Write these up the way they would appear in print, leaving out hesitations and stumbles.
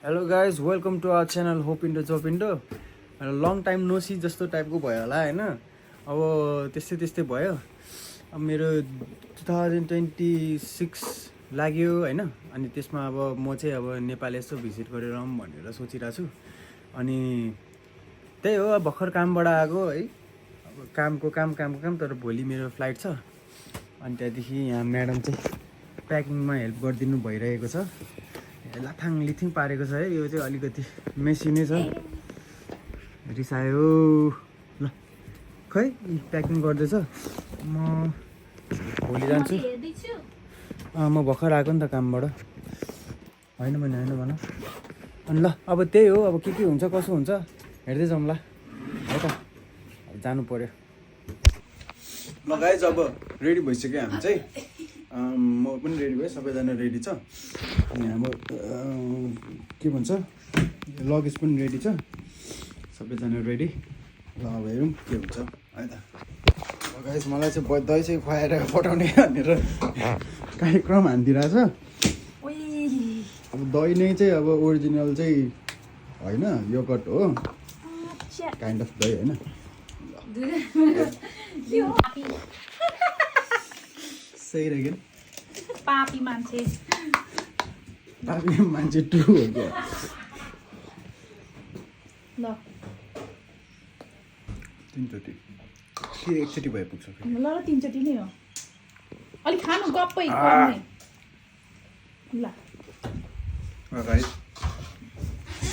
Hello guys welcome to our channel hope इन्डो जब इन्डो लङ टाइम नोसी जस्तो टाइपको भयो होला होइन अब त्यस्तै त्यस्तै भयो अब मेरो 2026 लाग्यो होइन अनि त्यसमा अब म चाहिँ अब नेपाल यसो भिजिट गरेर आउँ भनेर सोचिरहेको छु अनि त्यही हो अब भर्खर कामबाट आएको है अब कामको काम तर भोलि मेरो फ्लाइट छ अनि त्यहाँदेखि यहाँ म्याडम चाहिँ प्याकिङमा हेल्प गरिदिनु भइरहेको छ लाथाङ लिथिङ पारेको छ है यो चाहिँ अलिकति मेसी नै छ रिसायो ल खै प्याकिङ गर्दैछ म भोलि जान्छु म भर्खर आएको नि त कामबाट होइन भन अनि ल अब त्यही हो अब के हुन्छ कसो हुन्छ हेर्दै जाउँ ल है त अब जानु पर्यो ल गाइज अब रेडी भइसक्यो हामी चाहिँ म पनि रेडी भएँ सबैजना रेडी छ अनि अब के भन्छ लगेज पनि रेडी छ सबैजना रेडी ल अब हेरौँ के हुन्छ है त गाइस मलाई चाहिँ दही चाहिँ खुवाएर पठाउने भनेर कार्यक्रम हानिदिरहेछ अब दही नै चाहिँ अब ओरिजिनल चाहिँ होइन योगर्ट हो काइन्ड अफ दही होइन सही रहेछ पापी मान्छे टु हो क्या ल तिनचोटि के एकचोटि भइपुग्छ ल तिनचोटि नै हो अलिक खानु गप्पै गर्ने ल गाइस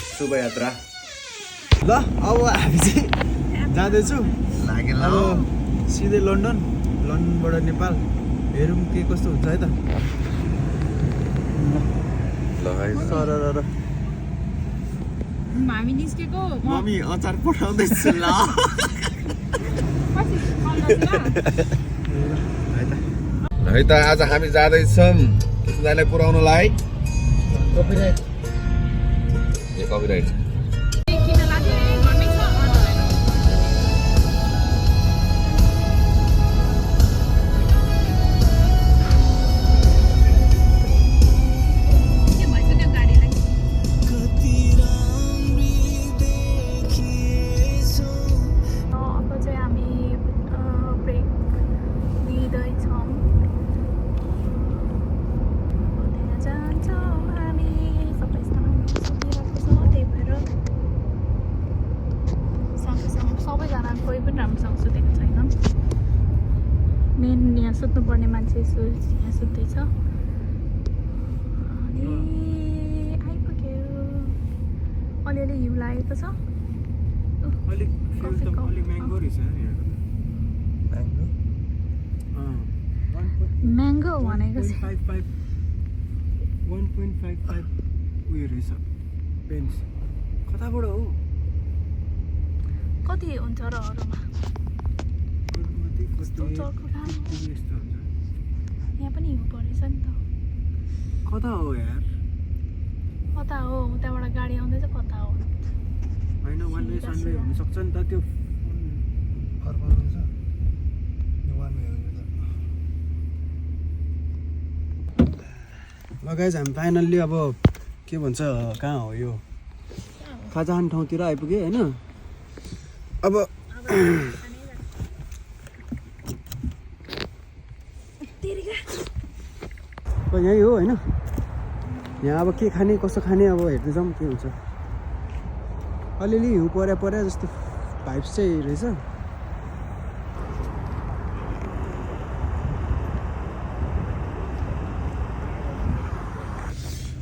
शुभयात्रा ल अब हामी चाहिँ जाँदैछु अब सिधै लन्डनबाट नेपाल हेरौँ के कस्तो हुन्छ है त ल हामी निस्केको मम्मी अचार पठाउँदैछु ल है त आज हामी जाँदैछौँ दाइलाई पुऱ्याउनलाई कपिराइट मेन यहाँ सुत्नुपर्ने मान्छे यहाँ सुत्दैछ अनि आइपुग्यो अलिअलि हिउँ लागेको छ म्याङ्गो भनेको छ 1.55 उयो रहेछ पेन्स कताबाट हो कति हुन्छ र अरूमा यहाँ पनि हिउँ परेछ नि त कता हो यार कता हो उताबाट गाडी आउँदैछ कता हो होइन वान वे सनवे हुनसक्छ नि त त्यो ल गाइज हामी फाइनल्ली अब के भन्छ कहाँ हो यो खाजा खाने ठाउँतिर आइपुग्यो होइन अब यहीँ हो होइन यहाँ अब के खाने कसो खाने अब हेर्दै जाउँ के हुन्छ अलिअलि हिउँ पर्या जस्तो भाइब्स चाहिँ रहेछ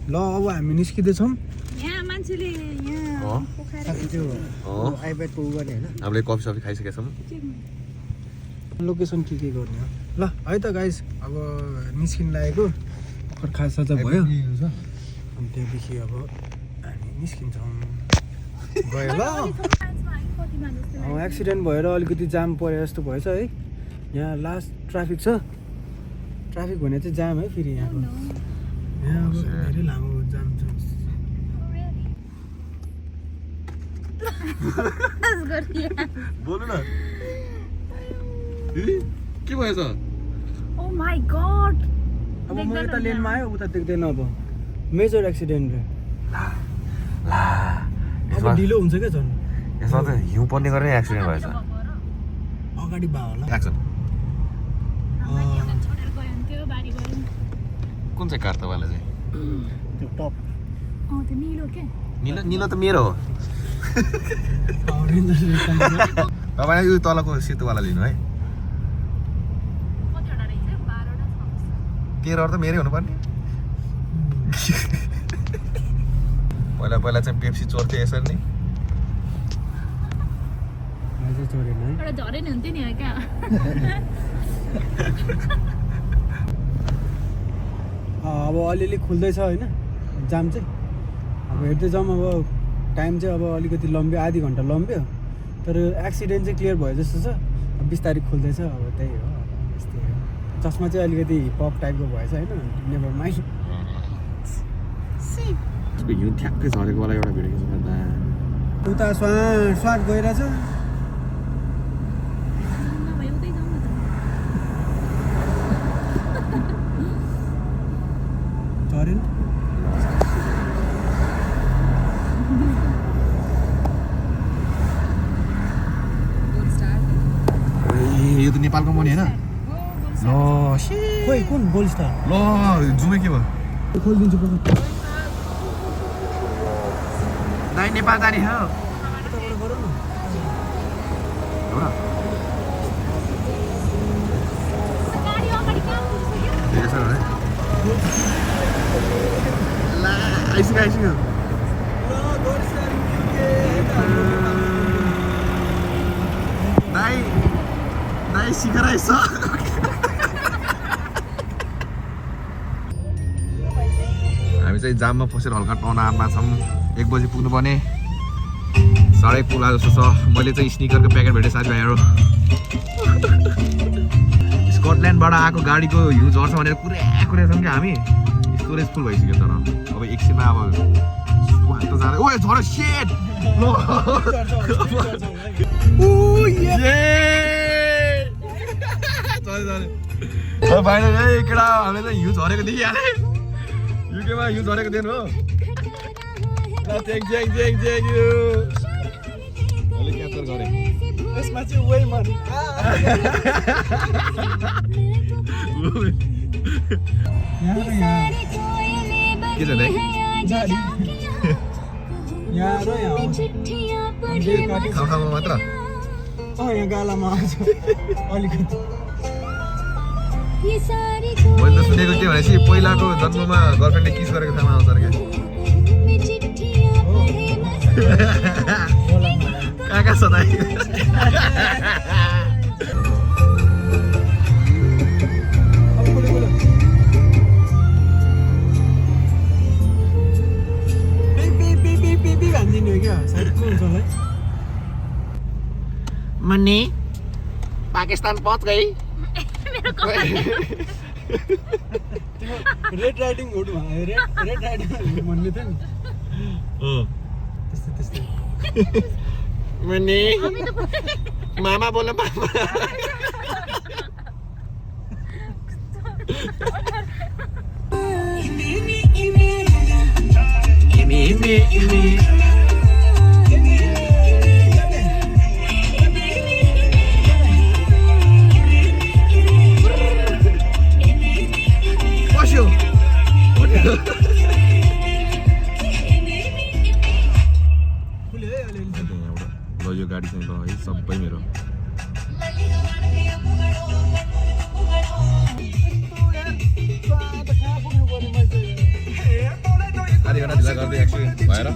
ल अब हामी निस्किँदैछौँ यहाँ मान्छेले यहाँ त्यो आइप्याडको उ गर्ने होइन हामीले कफी सफी खाइसकेका छौँ लोकेसन के गर्ने हो ल है त गाइस अब निस्किन लागेको भर्खर खाजा भयो अनि त्यहाँदेखि अब हामी निस्किन्छौँ गयो ल एक्सिडेन्ट भएर अलिकति जाम परे जस्तो भएछ है यहाँ लास्ट ट्राफिक छ ट्राफिक भने चाहिँ जाम है फेरि यहाँको यहाँ अब धेरै लामो जाम छ बोल्नु न के भएछ ओ माय गॉड अब म यता लेनमा आयो उता देख्दैन अब मेजर एक्सिडेन्ट रे ला अब यसमा ढिलो हुन्छ क्या झन् यसमा त हिउँ पर्ने गरेर एक्सिडेन्ट भएछ अगाडि बा होला एक्सन छोडेर गयो भने त्यो बारी गयो कुन चाहिँ कार तपाईँलाई चाहिँ त्यो टप त्यो निलो के निलो निलो त मेरो हो तपाईँलाई यो तलको सेतोवाला लिनु है कतिवटा रहेछ 12वटा छ 13 त मेरै हुनुपर्ने पहिला पहिला चाहिँ पेप्सी चोर्थे यसरी नै अझै चोरेन है एउटा झरे नि हुन्थ्यो नि क्या अब अलिअलि खुल्दैछ होइन जाम चाहिँ अब हेर्दै जाउँ अब टाइम चाहिँ अब अलिकति लम्ब्यो आधी घन्टा लम्ब्यो तर एक्सिडेन्ट चाहिँ क्लियर भयो जस्तो छ अब 20 तारिक खुल्दैछ अब त्यही हो अब यस्तै हो चस्मा चाहिँ अलिकति पप टाइपको भएछ होइन नेभर माइन्ड हिउँ ठ्याक्कै झरेको वाला एउटा भिडियो खिच्नु उता स्वाट स्वाट गइरहेछ नभए उतै जाउँ न त झरेन यो त नेपालको मनी होइन ल खोइ कुन गोल्ड स्टार ल जुमे के भयो खोलिदिन्छु पछि दाइ नेपाल जाने हो उताबाट गरौँ न एउटा गाडी अगाडि कहाँ पुगिसक्यो यसो है ला आइसक्यो आइसक्यो दाइ दाइ सिकेर आइस हामी चाहिँ जाममा फसेर हल्का टनामा छौँ 1 बजी पुग्नुपर्ने साढे पुला जस्तो छ मैले चाहिँ स्निकरको प्याकेट भेटेँ साथीभाइहरू स्कटल्यान्डबाट आएको गाडीको हिउँ झर्छ भनेर कुरै छौँ कि हामी स्टोरेज फुल भइसक्यो तर अब एकछिनमा अब त जाँदै ओ झर सेट फाइनली केटा हामीले चाहिँ हिउँ झरेको देखिहालेँ युकेमा हिउँ झरेको दिन हो अलिक क्याप्चर गरेँ यसमा चाहिँ वे मन के छ दाइ यहाँ र यहाँ खाउँ मात्र यहाँ गालामा आउँछ अलिकति मैले त सुनेको के भनेपछि पहिलाको जन्ममा गर्लफ्रेन्डले किस गरेको ठाउँमा आउँछ अरे क्या कहाँ छ दाइ भनिदिनु हो क्या सायद को हुन्छ होला है मन्नी पाकिस्तान पहुँच गई red riding hood red riding भन्ने थियो नि त्यस्तै त्यस्तै मन्नी मामा बोल मामा खुल्यो है अलिअलि ल यो गाडी चाहिँ ल है सबै मेरो आधी घन्टा ढिला गर्दै एक्सिडेन्ट भएर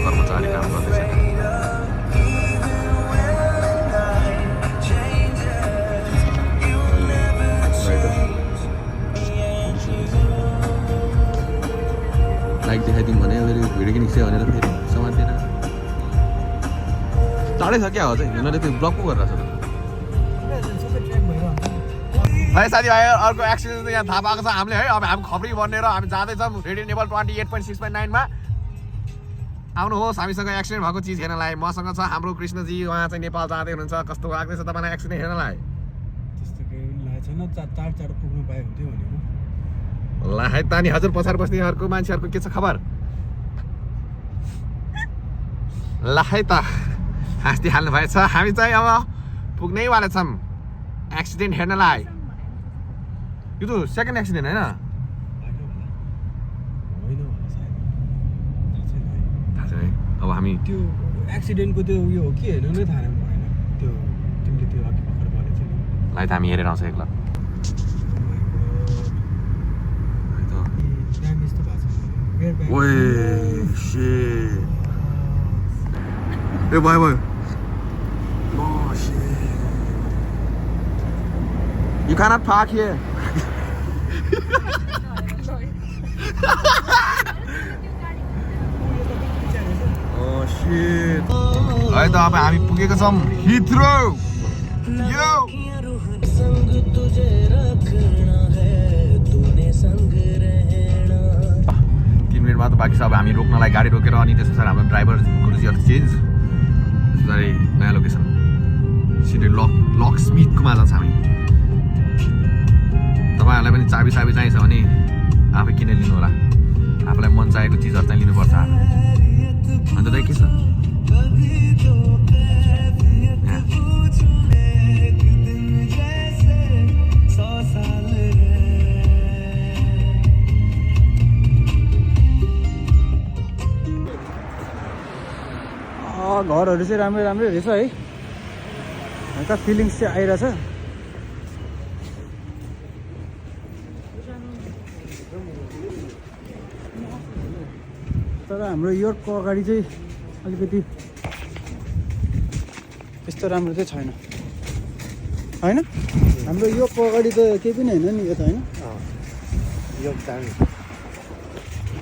कर्मचारी काम गर्दैछ लाइक देखाइदिउँ भने भिडियो निस्क्यो भनेर फेरि सामान दिएर टाढै छ क्या हो चाहिँ यिनीहरूले त्यो ब्लक पो गरेर छ सबै ट्रेक भइरहन्छ है साथीभाइ अर्को एक्सिडेन्ट यहाँ थाहा पाएको छ हामीले है। अब हामी खबरी बनेर हामी जाँदैछौँ रेडियो नेपाल 28.6.9 मा। आउनुहोस् हामीसँग एक्सिडेन्ट भएको चिज हेर्नलाई। मसँग छ हाम्रो कृष्णजी, उहाँ चाहिँ नेपाल जाँदै हुनुहुन्छ। कस्तो लाग्दैछ तपाईँलाई एक्सिडेन्ट हेर्नलाई? त्यस्तो केही लागेको छैन, चाँडो पुग्नु पाए हुन्थ्यो भनेको। ल है त नि हजुर, पछाडि बस्नेहरूको मान्छेहरूको के छ खबर? ल है त हाँस्दै हाल्नु भएछ। हामी चाहिँ अब पुग्नैवाला छौँ एक्सिडेन्ट हेर्नलाई। यो त सेकेन्ड एक्सिडेन्ट होइन? थाहा छैन है। अब हामी त्यो एक्सिडेन्टको त्यो उयो हो कि होइन नै थाहा भएन। त्यो तिमीले त्यो अघि भर्खर भनेको थियो नि। लाई त हामी हेरेर आउँछ एकल। ड्यामेज त भएको छ। ओए शिट। ए भयो भयो। Oh shit. You cannot park here. Oh shit. है त अब हामी पुगेको छौँ हिथ्रो। यो 3 मिनट मात्र बाँकी छ। अब हामी रोक्नलाई गाडी रोकेर अनि त्यस पछाडि हाम्रो ड्राइभर गुरुजीहरू चेन्ज। त्यसपछि नयाँ लोकेसन सिधै लक स्मिथकोमा जान्छ हामी। तपाईँहरूलाई पनि चाबी चाहिन्छ भने आफै किनेर लिनु होला। आफूलाई मन चाहेको चिजहरू चाहिँ लिनुपर्छ। अन्त चाहिँ के छ घरहरू चाहिँ राम्रै राम्रै रहेछ है। हल्का फिलिङ्स चाहिँ आइरहेछ। तर हाम्रो योर्कको अगाडि चाहिँ अलिकति त्यस्तो राम्रो चाहिँ छैन होइन? हाम्रो योर्कको अगाडि त केही पनि होइन नि यो त होइन? योर्क दामी,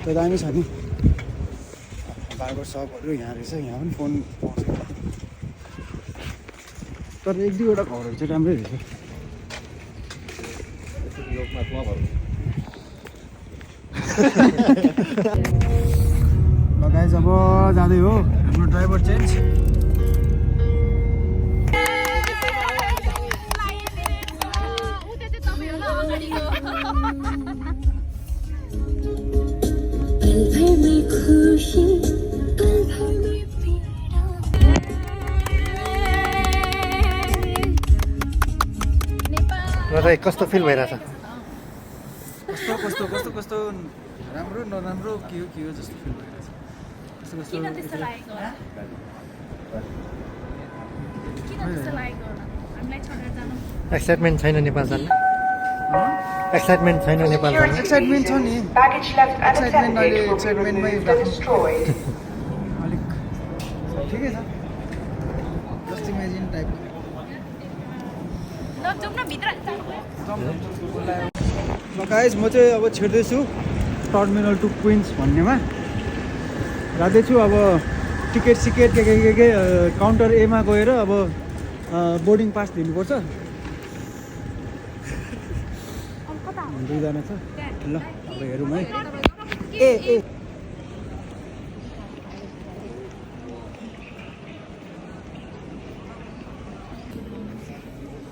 त्यो दामी छ नि। बार्बर सपहरू यहाँ रहेछ, यहाँ पनि फोन पाउँछ। तर 1-2वटा घरहरू चाहिँ राम्रै रहेछ। लगाइ जब जाँदै हो हाम्रो ड्राइभर चेन्ज। कस्तो फिल भइरहेछ? कस्तो राम्रो नराम्रो के हो जस्तो फिल भइरहेछ। कस्तो एक्साइटमेन्ट छैन नेपाल जान? एक्साइटमेन्ट छैन नेपाल जान? एक्साइटमेन्ट छ नि। एक्साइटमेन्ट अहिले एक्साइटमेन्टमै अलिक ठिकै छ। Just imagine type. गाइस म चाहिँ अब छिर्दैछु टर्मिनल 2 क्विन्स भन्नेमा जाँदैछु। अब टिकट सिकेट के काउन्टर एमा गएर अब बोर्डिङ पास दिनुपर्छ। 2जना छ। ल अब हेरौँ है। ए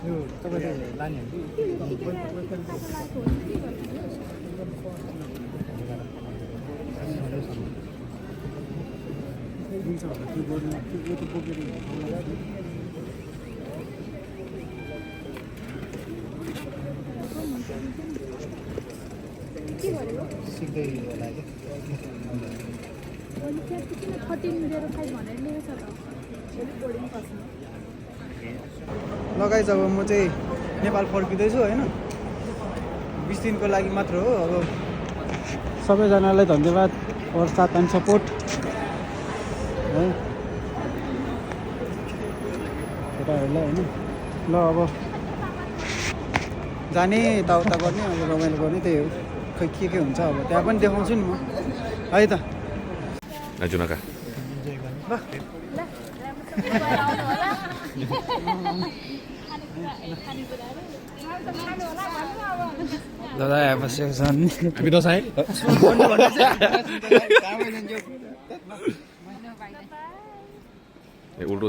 यो तपाईँले लाने सिक्दै होला कि लगाइ अब म चाहिँ नेपाल फर्किँदैछु होइन। 20 दिनको लागि मात्र हो। अब सबैजनालाई धन्यवाद फर साथ एन्ड सपोर्ट है केटाहरूलाई होइन। ल अब जाने यताउता गर्ने अब रमाइलो गर्ने त्यही हो। खै के हुन्छ अब त्यहाँ पनि देखाउँछु नि म है त। जुनका दादा यहाँ बसेको छन् हामी दसैँ उल्टो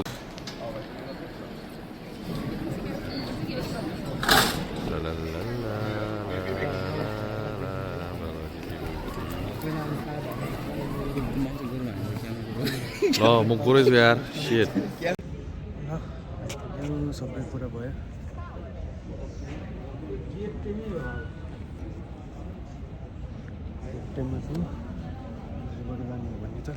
ल म गरै छु यार सेट यो सबै कुरा भयो टाइममा छु जाने हो भन्ने छ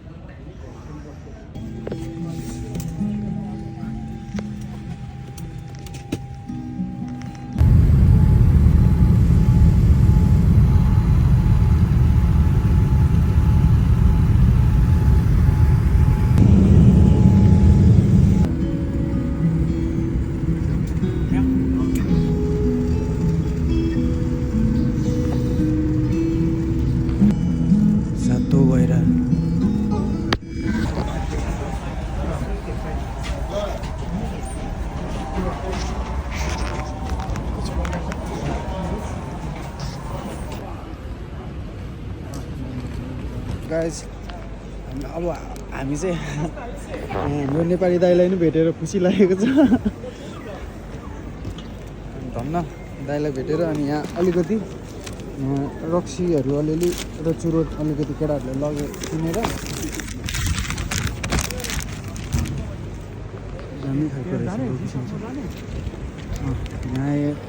सातो भएर गाइस अब हामी चाहिँ यो नेपाली दाइलाई नै भेटेर खुसी लागेको छ धन्न दाइलाई भेटेर अनि यहाँ अलिकति रक्सीहरू अलिअलि र चुरोट अलिकति केटाहरूले लगे किनेर दामी खालको रहेछ यहाँ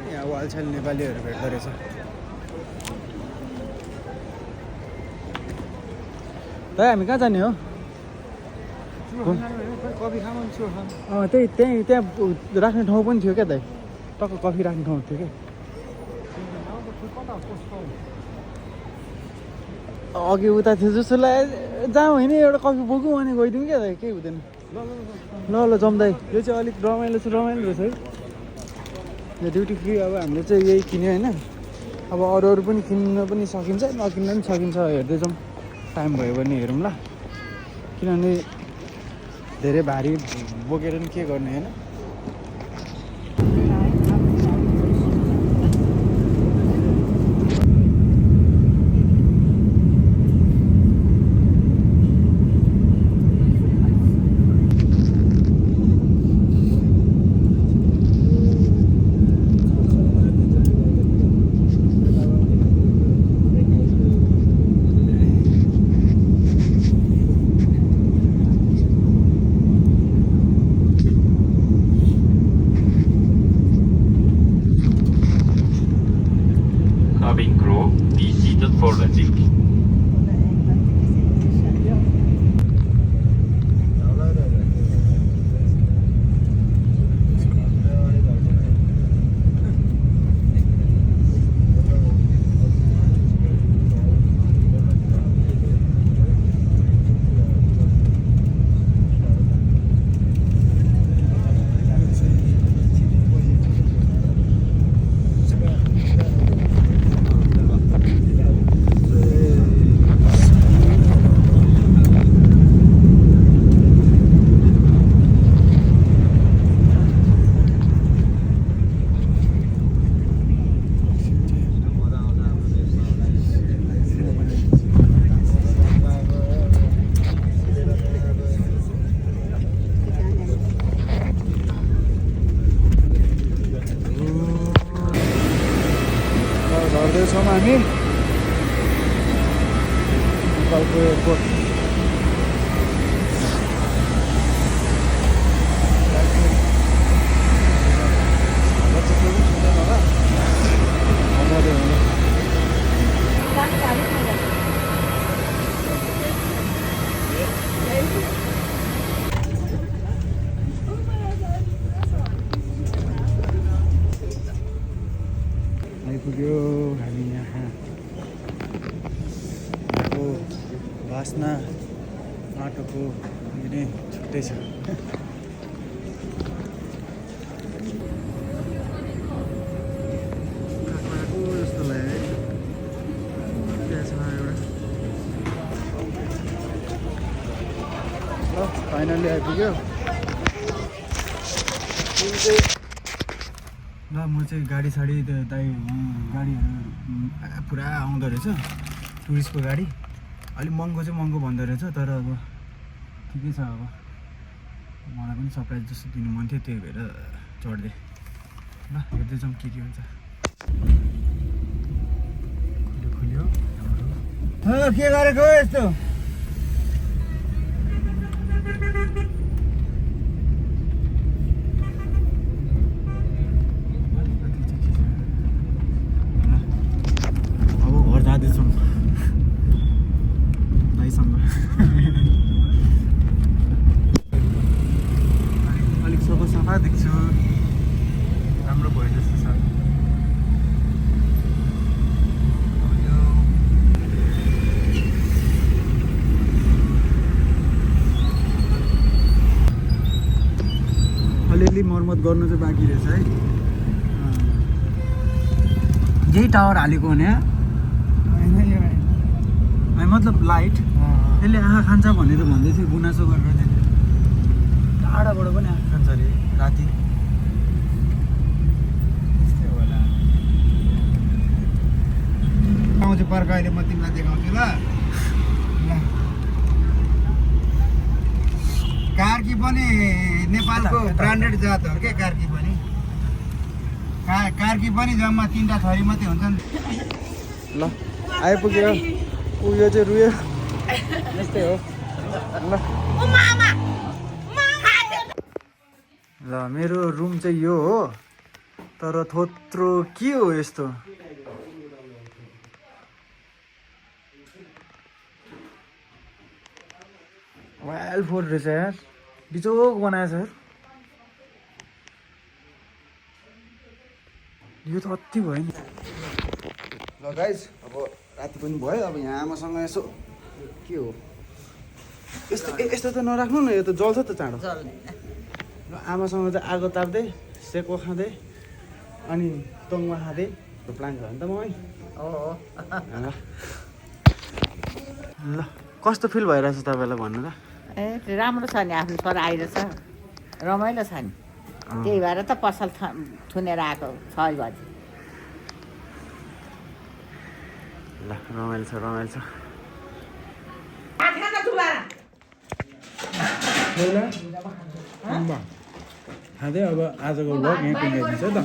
यहाँ वालछाल नेपालीहरू भेट्दो रहेछ भाइ हामी कहाँ जाने हो त्यहाँ राख्ने ठाउँ पनि थियो क्या दाइ टक्क कफी राख्ने ठाउँ थियो क्या अघि उता थियो जस्तो लाग्यो जाउँ होइन एउटा कफी बोकौँ अनि गइदिउँ क्या दाइ केही हुँदैन ल ल जम्दै यो चाहिँ अलिक रमाइलो रहेछ है यो ड्युटी फ्री अब हामीले चाहिँ यही किन्यो होइन अब अरू पनि किन्न पनि सकिन्छ नकिन्न पनि सकिन्छ हेर्दै जाउँ टाइम भयो भने हेरौँ ल किनभने धेरै भारी बोकेर पनि के गर्ने होइन Cabin crew, be seated for landing. झर्दैछौँ हामी नेपालको एयरपोर्ट आइपुग्यो हामी यहाँ बास्ना माटोको नै छुट्टै छ फाइनल्ली आइपुग्यो ल म चाहिँ गाडी साडी दाइ गाडीहरू पुरा आउँदो रहेछ टुरिस्टको गाडी अलिक महँगो चाहिँ महँगो भन्दो रहेछ तर अब ठिकै छ अब मलाई पनि सरप्राइज जस्तो दिनु मन थियो त्यही भएर चढ्दै ल हेर्दै जाउँ के हुन्छ खुल्यो के गरेको यस्तो अब घर जाँदैछौँ दाइसँग अलिक सफा देख्छु राम्रो भयो जस्तो छ अलिअलि मर्मत गर्नु चाहिँ बाँकी रहेछ है यही टावर हालेको हो नि मतलब लाइट त्यसले आँखा खान्छ भनेर भन्दै थियो गुनासो गरेर त्यसले टाढाबाट पनि आँखा खान्छ अरे राति त्यस्तै होला आउँछु पर्ख अहिले म तिमीलाई देखाउँछु ल कार्की पनि नेपालको ब्रान्डेड जात हो क्या कार्की पनि कार्की पनि जम्मा 3टा थरी मात्रै हुन्छ नि ल आइपुग्यो यो चाहिँ रुयो यस्तै हो ल मेरो रुम चाहिँ यो हो तर थोत्रो के हो यस्तो वाइल फोर रहेछ यार बिचोक बनाएछ यार यो त अति भयो नि ल गाइज अब राति पनि भयो अब यहाँ आमासँग यसो के हो यस्तो यस्तो त नराख्नु न यो त जल्छ त चाँडो ल आमासँग चाहिँ आगो ताप्दै सेको खाँदै अनि तोङमा खाँदै प्लान छ नि त मम्मी ल कस्तो फिल भइरहेछ तपाईँलाई भन्नु त ए राम्रो छ नि आफ्नो छोरा आइरहेछ रमाइलो छ नि त्यही भएर त पसल थुनेर आएको 6 बजी ल रमाइलो छ खाँदै अब आजको भ्लग यहीँ पुग्दै छ त